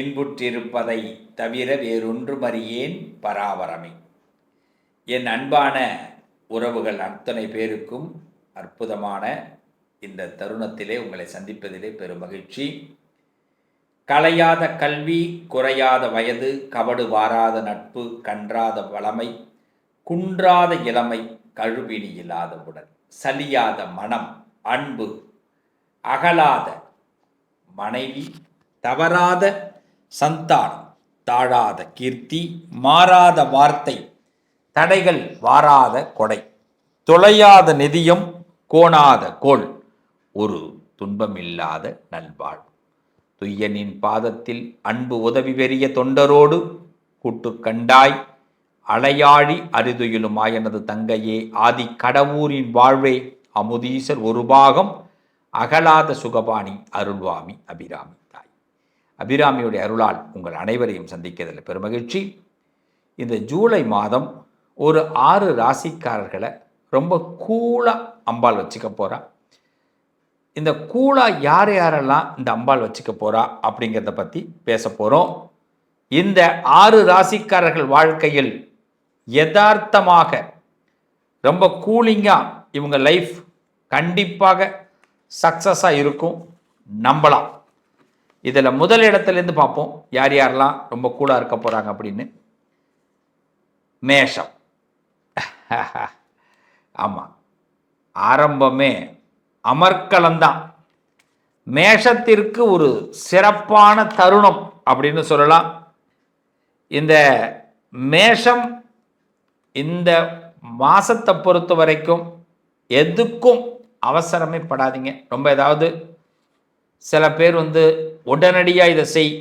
இன்புற்றிருப்பதை தவிர வேறொன்றுமறியேன் பராவரமே. என் அன்பான உறவுகள் அத்தனை பேருக்கும் அற்புதமான இந்த தருணத்திலே உங்களை சந்திப்பதிலே பெரும் மகிழ்ச்சி. கலையாத கல்வி, குறையாத வயது, கவடு வாராத நட்பு, கன்றாத வளமை, குன்றாத இளமை, கழுவினி இல்லாத உடல், சலியாத மனம், அன்பு, அகலாத மனைவி, தவறாத சந்தானம், தாழாத கீர்த்தி, மாறாத வார்த்தை, தடைகள் வாராத கொடை, தொலையாத நிதியம், கோணாத கோல், ஒரு துன்பமில்லாத நல்வாழ், துய்யனின் பாதத்தில் அன்பு உதவி பெரிய தொண்டரோடு கூட்டு கண்டாய், அலையாழி அரிதுயிலுமாய் எனது தங்கையே, ஆதி கடவுரின் வாழ்வே, அமுதீசர் ஒரு பாகம், அகலாத சுகபாணி, அருள்வாமி அபிராமி தாய். அபிராமியுடைய அருளால் உங்கள் அனைவரையும் சந்திக்கிறதில் பெருமகிழ்ச்சி. இந்த ஜூலை மாதம் ஒரு 6 ராசிக்காரர்களை ரொம்ப கூலாக அம்பாள் வச்சுக்க போகிறா. இந்த கூலாக யார் யாரெல்லாம் இந்த அம்பாள் வச்சுக்க போகிறா அப்படிங்கிறத பற்றி பேச போகிறோம். இந்த 6 ராசிக்காரர்கள் வாழ்க்கையில் யதார்த்தமாக ரொம்ப கூலிங்காக இவங்க லைஃப் கண்டிப்பாக சக்ஸஸாக இருக்கும், நம்பலாம். இதில் முதல் இடத்துலேருந்து பார்ப்போம் யார் யாரெல்லாம் ரொம்ப கூலாக இருக்க போகிறாங்க அப்படின்னு. மேஷம். ஆமாம், ஆரம்பமே அமர்க்கலம்தான். மேஷத்திற்கு ஒரு சிறப்பான தருணம் அப்படின்னு சொல்லலாம். இந்த மேஷம் இந்த மாதத்தை பொறுத்த வரைக்கும் எதுக்கும் அவசரமே படாதீங்க. ரொம்ப ஏதாவது சில பேர் உடனடியாக இதை செய்,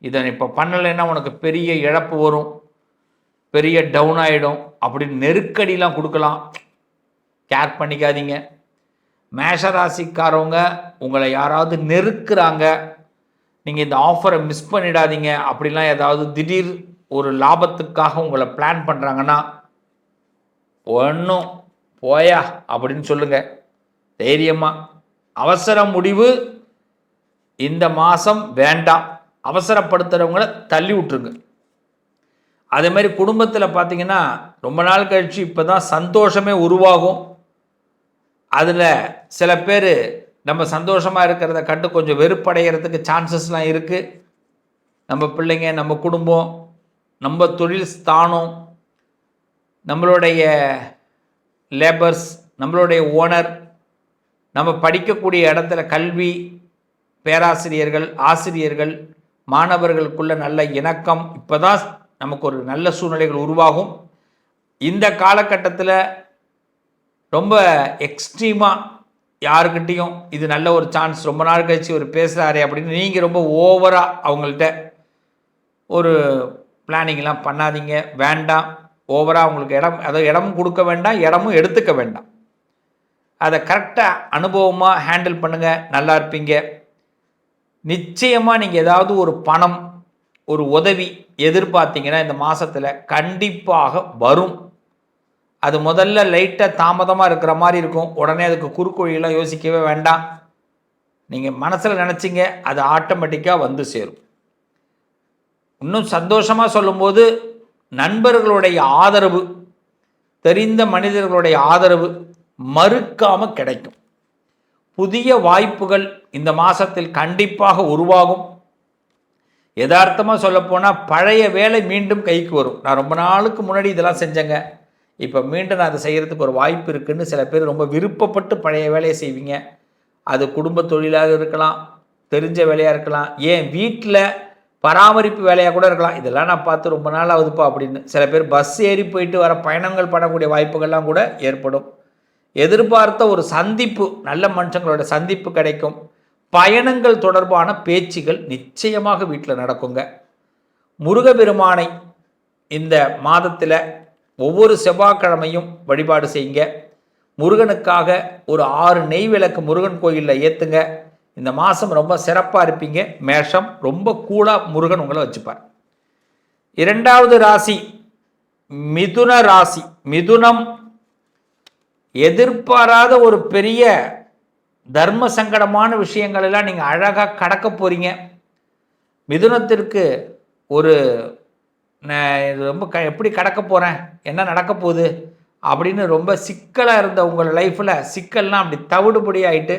இதை இப்போ பண்ணலைன்னா உனக்கு பெரிய இழப்பு வரும், பெரிய டவுன் ஆகிடும் அப்படின்னு நெருக்கடிலாம் கொடுக்கலாம். கேர் பண்ணிக்காதீங்க. மேஷராசிக்காரவங்க உங்களை யாராவது நெருக்குறாங்க, நீங்கள் இந்த ஆஃபரை மிஸ் பண்ணிடாதீங்க அப்படிலாம் ஏதாவது திடீர் ஒரு லாபத்துக்காக உங்களை பிளான் பண்ணுறாங்கன்னா ஒன்றும் போயா அப்படின்னு சொல்லுங்கள் தைரியமாக. அவசர முடிவு இந்த மாதம் வேண்டாம், அவசரப்படுத்துகிறவங்கள தள்ளி விட்டுருங்க. அதே மாதிரி குடும்பத்தில் பார்த்தீங்கன்னா ரொம்ப நாள் கழித்து இப்போ தான் சந்தோஷமே உருவாகும். அதில் சில பேர் நம்ம சந்தோஷமாக இருக்கிறத கண்டு கொஞ்சம் வெறுப்படைகிறதுக்கு சான்சஸ்லாம் இருக்குது. நம்ம பிள்ளைங்க, நம்ம குடும்பம், நம்ம தொழில் ஸ்தானம், நம்மளுடைய லேபர்ஸ், நம்மளுடைய ஓனர், நம்ம படிக்கக்கூடிய இடத்துல கல்வி, பேராசிரியர்கள், ஆசிரியர்கள், மாணவர்களுக்குள்ள நல்ல இணக்கம், இப்போ தான் நமக்கு ஒரு நல்ல சூழ்நிலைகள் உருவாகும். இந்த காலகட்டத்தில் ரொம்ப எக்ஸ்ட்ரீமாக யாருக்கிட்டேயும் இது நல்ல ஒரு சான்ஸ், ரொம்ப நாள் கழிச்சு ஒரு பேசுகிறாரே அப்படின்னு நீங்கள் ரொம்ப ஓவராக அவங்கள்ட்ட ஒரு பிளானிங்லாம் பண்ணாதீங்க, வேண்டாம். ஓவராக அவங்களுக்கு இடமும் கொடுக்க வேண்டாம், இடமும் எடுத்துக்க வேண்டாம். அதை கரெக்டாக அனுபவமாக ஹேண்டில் பண்ணுங்கள், நல்லா இருப்பீங்க. நிச்சயமாக நீங்கள் ஏதாவது ஒரு பணம், ஒரு உதவி எதிர்பார்த்தீங்கன்னா இந்த மாதத்தில் கண்டிப்பாக வரும். அது முதல்ல லைட்டாக தாமதமாக இருக்கிற மாதிரி இருக்கும். உடனே அதுக்கு குறுக்கொழியெல்லாம் யோசிக்கவே வேண்டாம். நீங்கள் மனசில் நினச்சிங்க அது ஆட்டோமேட்டிக்காக வந்து சேரும். இன்னும் சந்தோஷமாக சொல்லும்போது நண்பர்களுடைய ஆதரவு, தெரிந்த மனிதர்களுடைய ஆதரவு மறுக்காமல் கிடைக்கும். புதிய வாய்ப்புகள் இந்த மாதத்தில் கண்டிப்பாக உருவாகும். யதார்த்தமாக சொல்லப்போனால் பழைய வேலை மீண்டும் கைக்கு வரும். நான் ரொம்ப நாளுக்கு முன்னாடி இதெல்லாம் செஞ்சேங்க, இப்போ மீண்டும் நான் அதை செய்கிறதுக்கு ஒரு வாய்ப்பு இருக்குதுன்னு சில பேர் ரொம்ப விருப்பப்பட்டு பழைய வேலையை செய்வீங்க. அது குடும்ப தொழிலாக இருக்கலாம், தெரிஞ்ச வேலையாக இருக்கலாம், ஏன் வீட்டில் பராமரிப்பு வேலையாக கூட இருக்கலாம். இதெல்லாம் நான் பார்த்து ரொம்ப நாள் ஆகுதுப்பா அப்படின்னு சில பேர் பஸ் ஏறி போயிட்டு வர பயணங்கள் பண்ணக்கூடிய வாய்ப்புகள்லாம் கூட ஏற்படும். எதிர்பார்த்த ஒரு சந்திப்பு, நல்ல மனுஷங்களோட சந்திப்பு கிடைக்கும். பயணங்கள் தொடர்பான பேச்சுகள் நிச்சயமாக வீட்டில் நடக்குங்க. முருகப்பெருமானை இந்த மாதத்தில் ஒவ்வொரு செவ்வாய்க்கிழமையும் வழிபாடு செய்யுங்க. முருகனுக்காக ஒரு 6 நெய் விளக்கு முருகன் கோயிலில் ஏற்றுங்க. இந்த மாதம் ரொம்ப சிறப்பாக இருப்பீங்க. மேஷம் ரொம்ப கூலாக முருகன் உங்களை வச்சுப்பார். 2வது ராசி மிதுன ராசி. மிதுனம் எதிர்பாராத ஒரு பெரிய தர்ம சங்கடமான விஷயங்கள் எல்லாம் நீங்கள் அழகாக கடக்க போகிறீங்க. மிதுனத்திற்கு ஒரு இது ரொம்ப எப்படி கடக்க போகிறேன், என்ன நடக்க போகுது அப்படின்னு ரொம்ப சிக்கலாக இருந்த உங்கள் லைஃப்பில் சிக்கல்லாம் அப்படி தவிடுபடி ஆகிட்டு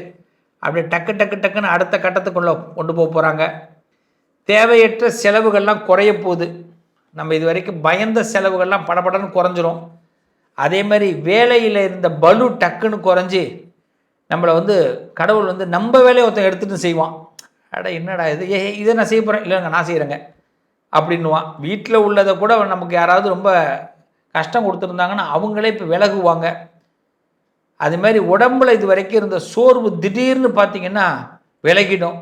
அப்படி டக்கு டக்கு டக்குன்னு அடுத்த கட்டத்துக்குள்ளே கொண்டு போகிறாங்க. தேவையற்ற செலவுகள்லாம் குறைய போகுது. நம்ம இது வரைக்கும் பயந்த செலவுகள்லாம் படபடன்னு குறைஞ்சிரும். அதே மாதிரி வேலையில் இருந்த பலு டக்குன்னு குறைஞ்சி நம்மளை கடவுள் நம்ம வேலையை ஒருத்தன் எடுத்துகிட்டு செய்வான். அட என்னடா இது, இதை நான் செய்ய போகிறேன், இல்லைங்க நான் செய்கிறேங்க அப்படின்னுவான். வீட்டில் உள்ளதை கூட நமக்கு யாராவது ரொம்ப கஷ்டம் கொடுத்துருந்தாங்கன்னா அவங்களே இப்போ விலகுவாங்க. அது மாதிரி உடம்புல இது வரைக்கும் இருந்த சோர்வு திடீர்னு பார்த்திங்கன்னா விலகிடும்.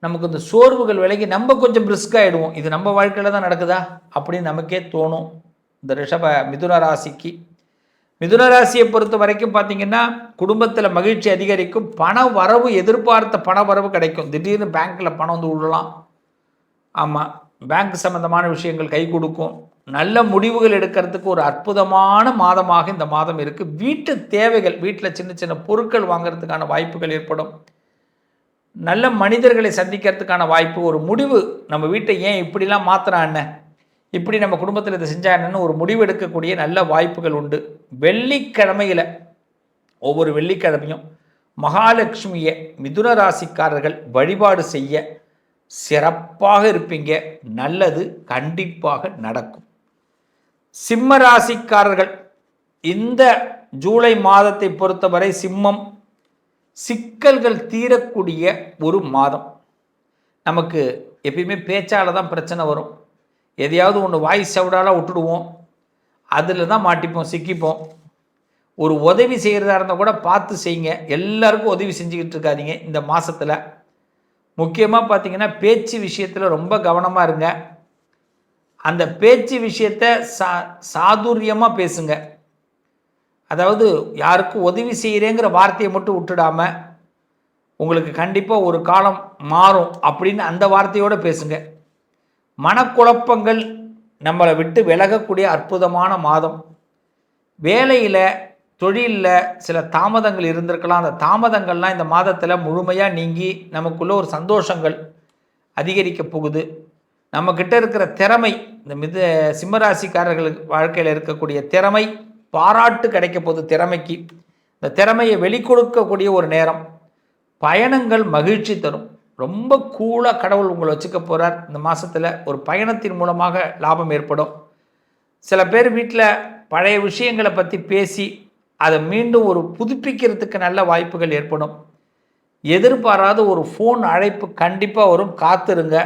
நமக்கு இந்த சோர்வுகள் விலகி நம்ம கொஞ்சம் பிரிஸ்காகிடுவோம். இது நம்ம வாழ்க்கையில் தான் நடக்குதா அப்படின்னு நமக்கே தோணும். இந்த மிதுன ராசிக்கு, மிதுன ராசியை பொறுத்த வரைக்கும் பார்த்திங்கன்னா குடும்பத்தில் மகிழ்ச்சி அதிகரிக்கும். பண வரவு, எதிர்பார்த்த பண வரவு கிடைக்கும். திடீர்னு பேங்க்கில் பணம் விடலாம். ஆமாம், பேங்க் சம்மந்தமான விஷயங்கள் கை கொடுக்கும். நல்ல முடிவுகள் எடுக்கிறதுக்கு ஒரு அற்புதமான மாதமாக இந்த மாதம் இருக்குது. வீட்டு தேவைகள், வீட்டில் சின்ன சின்ன பொருட்கள் வாங்கிறதுக்கான வாய்ப்புகள் ஏற்படும். நல்ல மனிதர்களை சந்திக்கிறதுக்கான வாய்ப்பு, ஒரு முடிவு, நம்ம வீட்டை ஏன் இப்படிலாம் மாற்றினான்னு, இப்படி நம்ம குடும்பத்தில் இதை செஞ்சான்னு ஒரு முடிவு எடுக்கக்கூடிய நல்ல வாய்ப்புகள் உண்டு. வெள்ளிக்கிழமையில், ஒவ்வொரு வெள்ளிக்கிழமையும் மகாலட்சுமியை மிதுன ராசிக்காரர்கள் வழிபாடு செய்ய சிறப்பாக இருப்பீங்க. நல்லது கண்டிப்பாக நடக்கும். சிம்ம ராசிக்காரர்கள் இந்த ஜூலை மாதத்தை பொறுத்தவரை சிம்மம், சிக்கல்கள் தீரக்கூடிய ஒரு மாதம். நமக்கு எப்பயுமே பேச்சால் தான் பிரச்சனை வரும். எதையாவது ஒன்று வாய்ஸ் சவுடாலாம் விட்டுடுவோம், அதில் தான் மாட்டிப்போம், சிக்கிப்போம். ஒரு உதவி செய்கிறதா இருந்தால் கூட பார்த்து செய்யுங்க. எல்லாருக்கும் உதவி செஞ்சுக்கிட்டு இருக்காதீங்க இந்த மாதத்தில். முக்கியமாக பார்த்திங்கன்னா பேச்சு விஷயத்தில் ரொம்ப கவனமாக இருங்க. அந்த பேச்சு விஷயத்தை சாதுரியமாக பேசுங்க. அதாவது யாருக்கும் உதவி செய்கிறேங்கிற வார்த்தையை மட்டும் விட்டுடாமல், உங்களுக்கு கண்டிப்பாக ஒரு காலம் மாறும் அப்படின்னு அந்த வார்த்தையோடு பேசுங்க. மனக்குழப்பங்கள் நம்மளை விட்டு விலகக்கூடிய அற்புதமான மாதம். வேலையில், தொழிலில் சில தாமதங்கள் இருந்திருக்கலாம். அந்த தாமதங்கள்லாம் இந்த மாதத்தில் முழுமையாக நீங்கி நமக்குள்ள ஒரு சந்தோஷங்கள் அதிகரிக்க போகுது. நம்மக்கிட்ட இருக்கிற திறமை, இந்த சிம்மராசிக்காரர்களுக்கு வாழ்க்கையில் இருக்கக்கூடிய திறமை, பாராட்டு கிடைக்க போகுது. திறமைக்கு இந்த திறமையை வெளிக்கொடுக்கக்கூடிய ஒரு நேரம். பயணங்கள் மகிழ்ச்சி தரும். ரொம்ப கூலாக கடவுள் உங்களை வச்சுக்க போகிறார் இந்த மாதத்தில். ஒரு பயணத்தின் மூலமாக லாபம் ஏற்படும். சில பேர் வீட்டில் பழைய விஷயங்களை பற்றி பேசி அதை மீண்டும் ஒரு புதுப்பிக்கிறதுக்கு நல்ல வாய்ப்புகள் ஏற்படும். எதிர்பாராத ஒரு ஃபோன் அழைப்பு கண்டிப்பாக வரும், காத்துருங்க.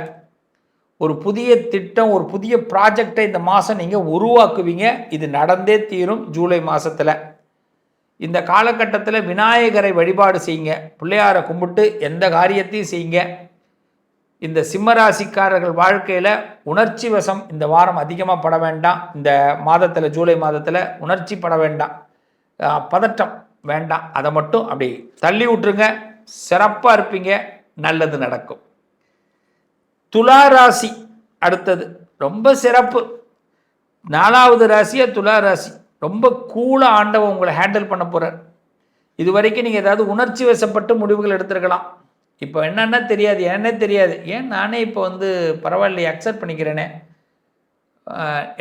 ஒரு புதிய திட்டம், ஒரு புதிய ப்ராஜெக்டை இந்த மாதம் நீங்கள் உருவாக்குவீங்க. இது நடந்தே தீரும் ஜூலை மாதத்தில். இந்த காலகட்டத்தில் விநாயகரை வழிபாடு செய்யுங்க. பிள்ளையாரை கும்பிட்டு எந்த காரியத்தையும் செய்யுங்க. இந்த சிம்மராசிக்காரர்கள் வாழ்க்கையில் உணர்ச்சி வசம் இந்த வாரம் அதிகமாக பட வேண்டாம். இந்த மாதத்தில், ஜூலை மாதத்தில் உணர்ச்சி பட வேண்டாம், பதட்டம் வேண்டாம். அதை மட்டும் அப்படி தள்ளி விட்டுருங்க. சிறப்பாக இருப்பீங்க, நல்லது நடக்கும். துலா ராசி அடுத்தது ரொம்ப சிறப்பு. 4வது ராசியாக துலா ராசி. ரொம்ப கூலாக ஆண்டவன் உங்களை ஹேண்டில் பண்ண போகிறார். இது வரைக்கும் நீங்கள் ஏதாவது உணர்ச்சி வசப்பட்டு முடிவுகள் எடுத்துருக்கலாம். இப்போ என்னென்ன தெரியாது, என்னன்னே தெரியாது. ஏன் நானே இப்போ பரவாயில்லையே, அக்செப்ட் பண்ணிக்கிறேனே,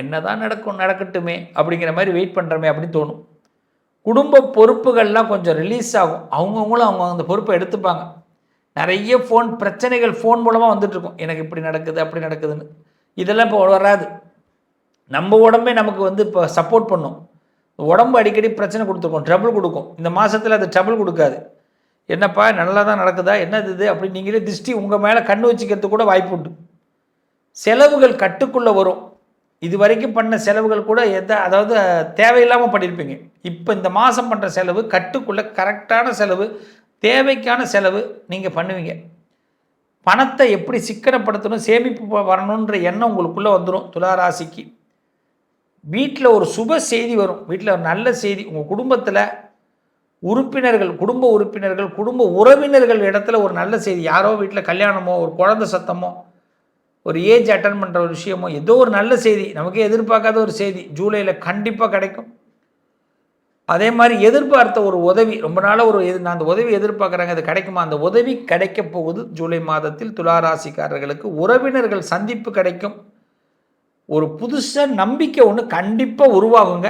என்ன தான் நடக்கட்டுமே அப்படிங்கிற மாதிரி வெயிட் பண்ணுறமே அப்படின்னு தோணும். குடும்ப பொறுப்புகள்லாம் கொஞ்சம் ரிலீஸ் ஆகும். அவங்கவுங்களும் அவங்க அந்த பொறுப்பை எடுத்துப்பாங்க. நிறைய பிரச்சனைகள் ஃபோன் மூலமாக வந்துட்டுருக்கும். எனக்கு இப்படி நடக்குது, அப்படி நடக்குதுன்னு. இதெல்லாம் இப்போ வராது. நம்ம உடம்பே நமக்கு இப்போ சப்போர்ட் பண்ணும். உடம்பு அடிக்கடி பிரச்சனை கொடுத்துருக்கோம், ட்ரபிள் கொடுக்கும். இந்த மாதத்தில் அது ட்ரபிள் கொடுக்காது. என்னப்பா நல்லா தான் நடக்குதா, என்னது இது அப்படின்னு நீங்களே திருஷ்டி உங்கள் மேலே கண்ணு வச்சுக்கிறதுக்கு கூட வாய்ப்பு உண்டு. செலவுகள் கட்டுக்குள்ளே வரும். இது வரைக்கும் பண்ண செலவுகள் கூட அதாவது தேவையில்லாமல் பண்ணியிருப்பீங்க. இப்போ இந்த மாதம் பண்ணுற செலவு கட்டுக்குள்ளே கரெக்டான செலவு, தேவைக்கான செலவு நீங்கள் பண்ணுவீங்க. பணத்தை எப்படி சிக்கனப்படுத்தணும், சேமிப்பு வரணுன்ற எண்ணம் உங்களுக்குள்ளே வந்துடும். துளாராசிக்கு வீட்டில் ஒரு சுப செய்தி வரும். வீட்டில் ஒரு நல்ல செய்தி. உங்கள் குடும்பத்தில் உறுப்பினர்கள், குடும்ப உறுப்பினர்கள், குடும்ப உறவினர்கள் இடத்துல ஒரு நல்ல செய்தி. யாரோ வீட்டில் கல்யாணமோ, ஒரு குழந்தை சத்தமோ, ஒரு ஏஜ் அட்டன் பண்ணுற ஒரு விஷயமோ, ஏதோ ஒரு நல்ல செய்தி, நமக்கே எதிர்பார்க்காத ஒரு செய்தி ஜூலையில் கண்டிப்பாக கிடைக்கும். அதே மாதிரி எதிர்பார்த்த ஒரு உதவி, ரொம்ப நாளாக நான் அந்த உதவி எதிர்பார்க்குறாங்க, அது கிடைக்குமா? அந்த உதவி கிடைக்க போகுது ஜூலை மாதத்தில். துளாராசிக்காரர்களுக்கு உறவினர்கள் சந்திப்பு கிடைக்கும். ஒரு புதுசாக நம்பிக்கை ஒன்று கண்டிப்பாக உருவாகுங்க.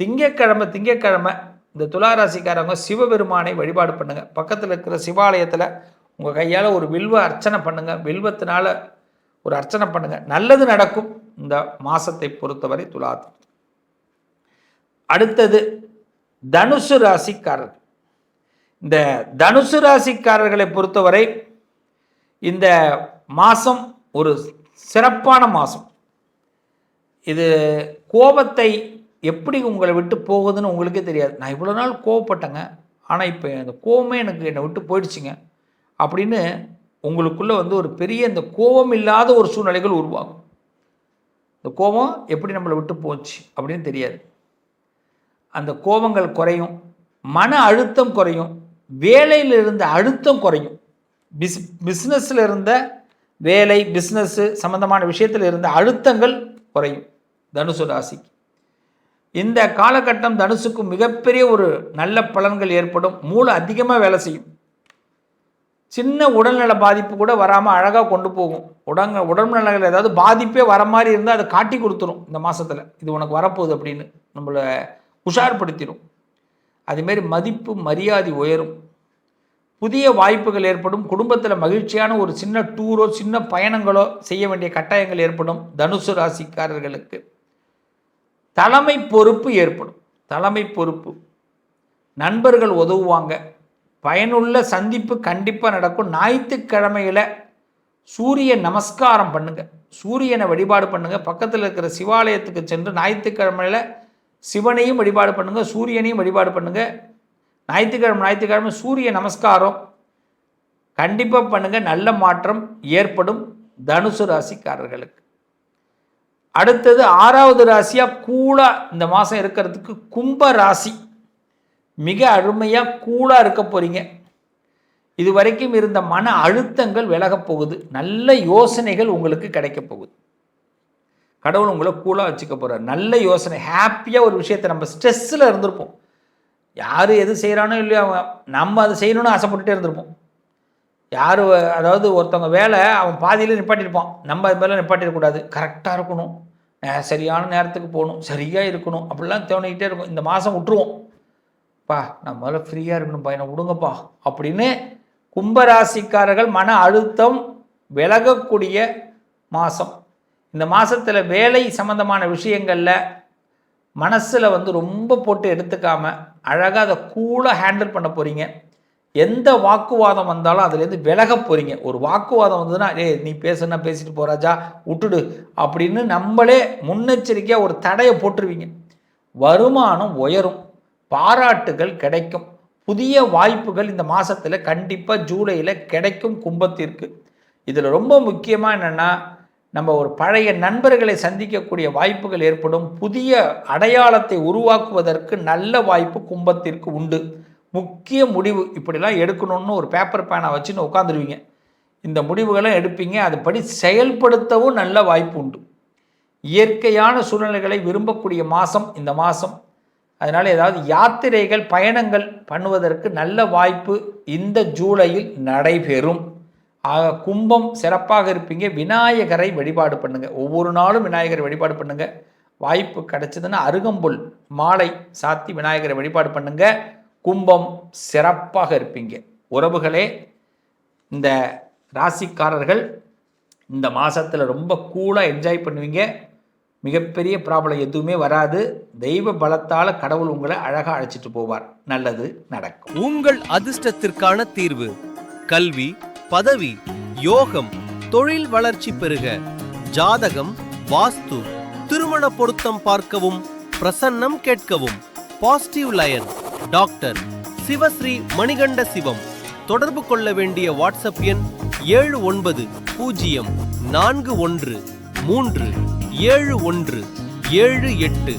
திங்கக்கிழமை இந்த துளாராசிக்காரங்க சிவபெருமானை வழிபாடு பண்ணுங்க. பக்கத்தில் இருக்கிற சிவாலயத்தில் உங்கள் கையால் ஒரு வில்வ அர்ச்சனை பண்ணுங்க. வில்வத்தினால ஒரு அர்ச்சனை பண்ணுங்க, நல்லது நடக்கும் இந்த மாசத்தை பொறுத்தவரை துலாத்து. அடுத்தது தனுசு ராசிக்காரர்கள். இந்த தனுசு ராசிக்காரர்களை பொறுத்தவரை இந்த மாதம் ஒரு சிறப்பான மாதம். இது கோபத்தை எப்படி உங்களை விட்டு போகுதுன்னு உங்களுக்கே தெரியாது. நான் இவ்வளோ நாள் கோவப்பட்டேங்க, ஆனால் இப்போ அந்த கோபமே என்னை விட்டு போயிடுச்சுங்க அப்படின்னு உங்களுக்குள்ளே ஒரு பெரிய இந்த கோபம் இல்லாத ஒரு சூழ்நிலைகள் உருவாகும். இந்த கோபம் எப்படி நம்மளை விட்டு போச்சு அப்படின்னு தெரியாது. அந்த கோபங்கள் குறையும், மன அழுத்தம் குறையும், வேலையில் இருந்த அழுத்தம் குறையும். பிஸ்னஸில் இருந்த வேலை, பிஸ்னஸ்ஸு சம்மந்தமான விஷயத்தில் இருந்த அழுத்தங்கள் குறையும் தனுசு ராசிக்கு. இந்த காலகட்டம் தனுசுக்கு மிகப்பெரிய ஒரு நல்ல பலன்கள் ஏற்படும். மூளை அதிகமாக வேலை செய்யும். சின்ன உடல்நல பாதிப்பு கூட வராமல் அழகாக கொண்டு போகும். உடல்நலங்கள் ஏதாவது பாதிப்பே வர மாதிரி இருந்தால் அதை காட்டி கொடுத்துரும். இந்த மாதத்தில் இது உனக்கு வரப்போகுது அப்படின்னு நம்மளை உஷார்படுத்திடும். அதுமாரி மதிப்பு மரியாதை உயரும். புதிய வாய்ப்புகள் ஏற்படும். குடும்பத்தில் மகிழ்ச்சியான ஒரு சின்ன டூரோ சின்ன பயணங்களோ செய்ய வேண்டிய கட்டாயங்கள் ஏற்படும். தனுசு ராசிக்காரர்களுக்கு தலைமை பொறுப்பு ஏற்படும். தலைமை பொறுப்பு, நண்பர்கள் உதவுவாங்க. பயனுள்ள சந்திப்பு கண்டிப்பாக நடக்கும். ஞாயிற்றுக்கிழமையில் சூரிய நமஸ்காரம் பண்ணுங்க, சூரியனை வழிபாடு பண்ணுங்க. பக்கத்தில் இருக்கிற சிவாலயத்துக்கு சென்று ஞாயிற்றுக்கிழமையில் சிவனையும் வழிபாடு பண்ணுங்க, சூரியனையும் வழிபாடு பண்ணுங்க. ஞாயிற்றுக்கிழமை சூரிய நமஸ்காரம் கண்டிப்பாக பண்ணுங்க. நல்ல மாற்றம் ஏற்படும் தனுசு ராசிக்காரர்களுக்கு. அடுத்தது 6வது ராசியாக கூலாக இந்த மாதம் இருக்கிறதுக்கு கும்ப ராசி. மிக அருமையாக கூலாக இருக்க போகிறீங்க. இது வரைக்கும் இருந்த மன அழுத்தங்கள் விலகப் போகுது. நல்ல யோசனைகள் உங்களுக்கு கிடைக்க போகுது. கடவுள் உங்களை கூலாக வச்சுக்க போகிறார். நல்ல யோசனை, ஹாப்பியாக ஒரு விஷயத்தை, நம்ம ஸ்ட்ரெஸ்ஸில் இருந்திருப்போம். யார் எது செய்கிறானோ இல்லையோ நம்ம அதை செய்யணும்னு ஆசைப்பட்டுட்டே இருந்திருப்போம். யார் அதாவது ஒருத்தவங்க வேலை அவன் பாதியில் நிப்பாட்டியிருப்பான், நம்ம அது மேலே நிப்பாட்டிடக்கூடாது, கரெக்டாக இருக்கணும், சரியான நேரத்துக்கு போகணும், சரியாக இருக்கணும், அப்படிலாம் தோணிக்கிட்டே இருக்கும். இந்த மாதம் விட்டுருவோம், பா நான் முதல்ல ஃப்ரீயாக இருக்கணும்ப்பா, என்னை விடுங்கப்பா அப்படின்னு கும்பராசிக்காரர்கள் மன அழுத்தம் விலகக்கூடிய மாதம். இந்த மாதத்தில் வேலை சம்பந்தமான விஷயங்களில் மனசில் ரொம்ப போட்டு எடுத்துக்காமல் அழகாக அதை கூலாக ஹேண்டில் பண்ண போகிறீங்க. எந்த வாக்குவாதம் வந்தாலும் அதுலேருந்து விலக போகிறீங்க. ஒரு வாக்குவாதம் வந்ததுன்னா நீ பேசுனா பேசிட்டு போகிறாஜா விட்டுடு அப்படின்னு நம்மளே முன்னெச்சரிக்கையாக ஒரு தடையை போட்டுருவீங்க. வருமானம் உயரும், பாராட்டுகள் கிடைக்கும், புதிய வாய்ப்புகள் இந்த மாதத்தில் கண்டிப்பாக ஜூலையில் கிடைக்கும் கும்பத்திற்கு. இதில் ரொம்ப முக்கியமாக என்னென்னா, நம்ம ஒரு பழைய நண்பர்களை சந்திக்கக்கூடிய வாய்ப்புகள் ஏற்படும். புதிய அடையாளத்தை உருவாக்குவதற்கு நல்ல வாய்ப்பு கும்பத்திற்கு உண்டு. முக்கிய முடிவு இப்படிலாம் எடுக்கணும்னு ஒரு பேப்பர் பேனை வச்சுன்னு உட்காந்துருவீங்க. இந்த முடிவுகளை எடுப்பீங்க, அதுபடி செயல்படுத்தவும் நல்ல வாய்ப்பு உண்டு. இயற்கையான சூழ்நிலைகளை விரும்பக்கூடிய மாதம் இந்த மாதம். அதனால் ஏதாவது யாத்திரைகள் பயணங்கள் பண்ணுவதற்கு நல்ல வாய்ப்பு இந்த ஜூலையில் நடைபெறும். ஆக கும்பம் சிறப்பாக இருப்பீங்க. விநாயகரை வழிபாடு பண்ணுங்கள். ஒவ்வொரு நாளும் விநாயகரை வழிபாடு பண்ணுங்கள். வாய்ப்பு கிடைச்சதுன்னா அருகம்புல் மாலை சாத்தி விநாயகரை வழிபாடு பண்ணுங்கள். கும்பம் சிறப்பாக இருப்பீங்க. உறவுகளே, இந்த ராசிக்காரர்கள் இந்த மாதத்தில் ரொம்ப கூலாக என்ஜாய் பண்ணுவீங்க. மிகப்பெரிய ப்ராப்ளம் எதுவுமே வராது. தெய்வ பலத்தால் கடவுள் உங்களை அழகாக அழைச்சிட்டு போவார். நல்லது நடக்கும். உங்கள் அதிர்ஷ்டத்திற்கான தீர்வு கல்வி, பதவி, யோகம், தொழில் வளர்ச்சி பெருக, ஜாதகம், வாஸ்து, திருமண பொருத்தம் பார்க்கவும், பிரசன்னம் கேட்கவும். Positive line doctor Sivasri Manikanda Sivam. தொடர்பு கொள்ள வேண்டிய வாட்ஸ்அப் எண் 7904137178.